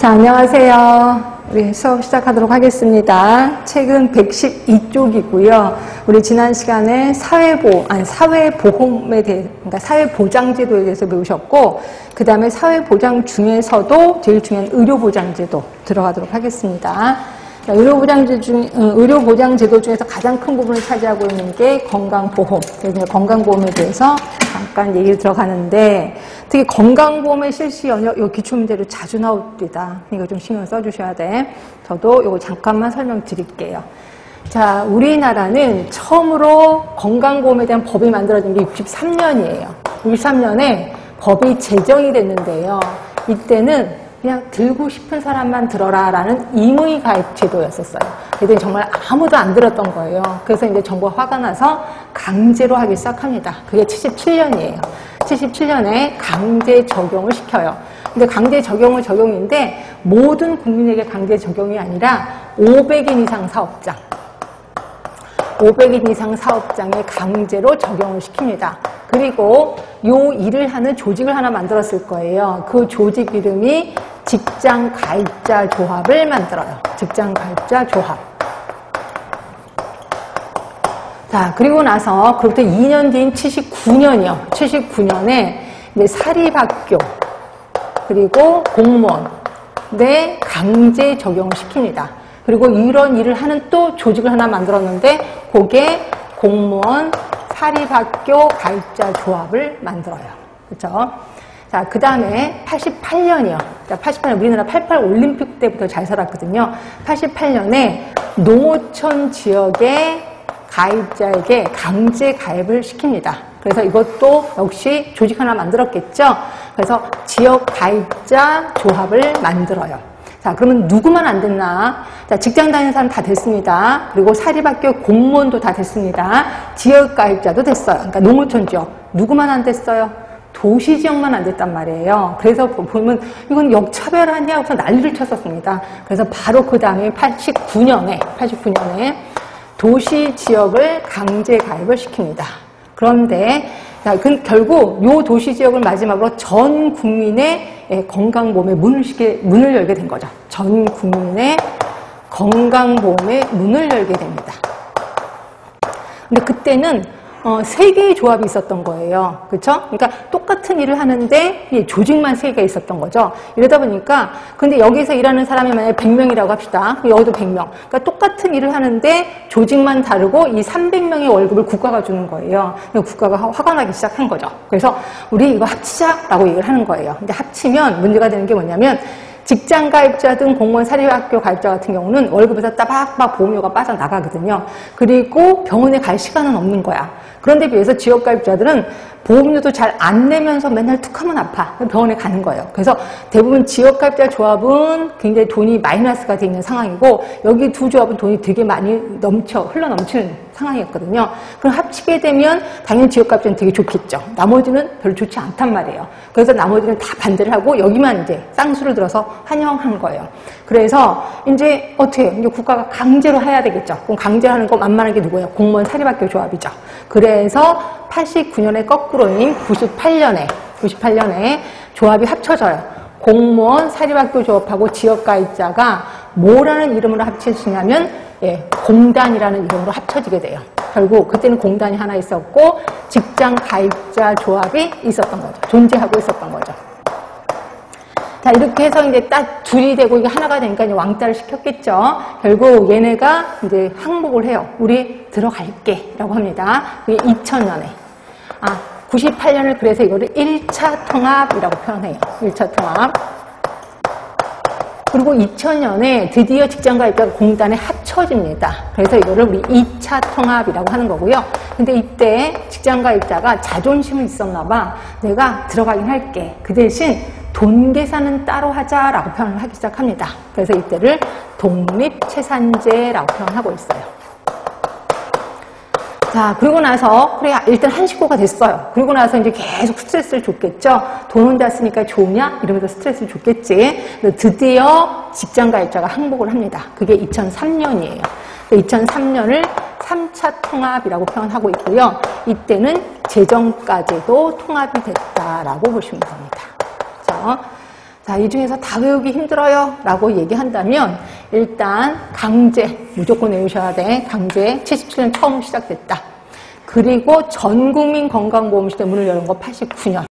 자, 안녕하세요. 우리 수업 시작하도록 하겠습니다. 책은 112쪽이고요. 우리 지난 시간에 사회보험에 대해, 그러니까 사회보장제도에 대해서 배우셨고, 그 다음에 사회보장 중에서도 제일 중요한 의료보장제도 들어가도록 하겠습니다. 자, 의료보장제도 중에서 가장 큰 부분을 차지하고 있는 게 건강보험. 그래서 건강보험에 대해서 잠깐 얘기를 들어가는데, 특히 건강보험의 실시 연역, 요 기출문제로 자주 나옵니다. 이거 좀 신경 써주셔야 돼. 저도 이거 잠깐만 설명드릴게요. 자, 우리나라는 처음으로 건강보험에 대한 법이 만들어진 게 63년이에요. 63년에 법이 제정이 됐는데요. 이때는 그냥 들고 싶은 사람만 들어라 라는 임의 가입 제도였었어요. 그때 정말 아무도 안 들었던 거예요. 그래서 이제 정부가 화가 나서 강제로 하기 시작합니다. 그게 77년이에요. 77년에 강제 적용을 시켜요. 근데 강제 적용인데 모든 국민에게 강제 적용이 아니라 500인 이상 사업장. 500인 이상 사업장에 강제로 적용을 시킵니다. 그리고 요 일을 하는 조직을 하나 만들었을 거예요. 그 조직 이름이 직장가입자 조합을 만들어요. 직장가입자 조합. 자, 그리고 나서 그로부터 2년 뒤인 79년이요. 79년에 이제 사립학교 그리고 공무원에 강제 적용을 시킵니다. 그리고 이런 일을 하는 또 조직을 하나 만들었는데 그게 공무원 사립학교 가입자 조합을 만들어요. 그렇죠? 자, 그 다음에 88년이요. 자, 88년 우리나라 88 올림픽 때부터 잘 살았거든요. 88년에 농어촌 지역의 가입자에게 강제 가입을 시킵니다. 그래서 이것도 역시 조직 하나 만들었겠죠. 그래서 지역 가입자 조합을 만들어요. 자, 그러면 누구만 안 됐나? 자, 직장 다니는 사람 다 됐습니다. 그리고 사립학교 공무원도 다 됐습니다. 지역 가입자도 됐어요. 그러니까 농어촌 지역. 누구만 안 됐어요? 도시 지역만 안 됐단 말이에요. 그래서 보면 이건 역차별하냐 하고서 난리를 쳤었습니다. 그래서 바로 그 다음에 89년에 도시 지역을 강제 가입을 시킵니다. 그런데 결국 이 도시 지역을 마지막으로 전 국민의 건강보험의 문을 열게 된 거죠. 전 국민의 건강보험의 문을 열게 됩니다. 근데 그때는 3개의 조합이 있었던 거예요. 그렇죠? 그러니까 똑같은 일을 하는데 조직만 3개 있었던 거죠. 이러다 보니까 근데 여기서 일하는 사람이 만약에 100명이라고 합시다. 여기도 100명. 그러니까 똑같은 일을 하는데 조직만 다르고 이 300명의 월급을 국가가 주는 거예요. 국가가 화가 나기 시작한 거죠. 그래서 우리 이거 합치자라고 얘기를 하는 거예요. 근데 합치면 문제가 되는 게 뭐냐면 직장 가입자 등 공무원 사립학교 가입자 같은 경우는 월급에서 따박박 보험료가 빠져나가거든요. 그리고 병원에 갈 시간은 없는 거야. 그런데 비해서 지역 가입자들은 보험료도 잘 안 내면서 맨날 툭하면 아파. 병원에 가는 거예요. 그래서 대부분 지역 가입자 조합은 굉장히 돈이 마이너스가 되어 있는 상황이고 여기 두 조합은 돈이 되게 많이 흘러 넘치는 상황이었거든요. 그럼 합치게 되면 당연히 지역 가입자는 되게 좋겠죠. 나머지는 별로 좋지 않단 말이에요. 그래서 나머지는 다 반대를 하고 여기만 이제 쌍수를 들어서 환영한 거예요. 그래서 이제 어떻게 해요? 이제 국가가 강제로 해야 되겠죠. 그럼 강제로 하는 거 만만한 게 누구예요? 공무원 사립학교 조합이죠. 그래서 89년에 거꾸로인 98년에 조합이 합쳐져요. 공무원 사립학교 조합하고 지역가입자가 뭐라는 이름으로 합쳐지냐면 공단이라는 이름으로 합쳐지게 돼요. 결국 그때는 공단이 하나 있었고 직장가입자 조합이 있었던 거죠. 존재하고 있었던 거죠. 자, 이렇게 해서 이제 딱 둘이 되고 이게 하나가 되니까 이제 왕따를 시켰겠죠. 결국 얘네가 이제 항복을 해요. 우리 들어갈게 라고 합니다. 그게 2000년에. 98년을 그래서 이거를 1차 통합이라고 표현해요. 1차 통합. 그리고 2000년에 드디어 직장가입자가 공단에 합쳐집니다. 그래서 이거를 우리 2차 통합이라고 하는 거고요. 근데 이때 직장가입자가 자존심이 있었나 봐. 내가 들어가긴 할게. 그 대신 돈 계산은 따로 하자라고 표현을 하기 시작합니다. 그래서 이때를 독립채산제라고 표현하고 있어요. 자, 그리고 나서 그래 일단 한 식구가 됐어요. 그리고 나서 이제 계속 스트레스를 줬겠죠. 돈 혼자 쓰니까 좋으냐? 이러면서 스트레스를 줬겠지. 드디어 직장가입자가 항복을 합니다. 그게 2003년이에요. 2003년을 3차 통합이라고 표현하고 있고요. 이때는 재정까지도 통합이 됐다라고 보시면 됩니다. 그렇죠? 자, 이 중에서 다 외우기 힘들어요 라고 얘기한다면 일단 강제, 무조건 외우셔야 돼. 강제 77년 처음 시작됐다. 그리고 전국민 건강보험시대 문을 여는 거 89년.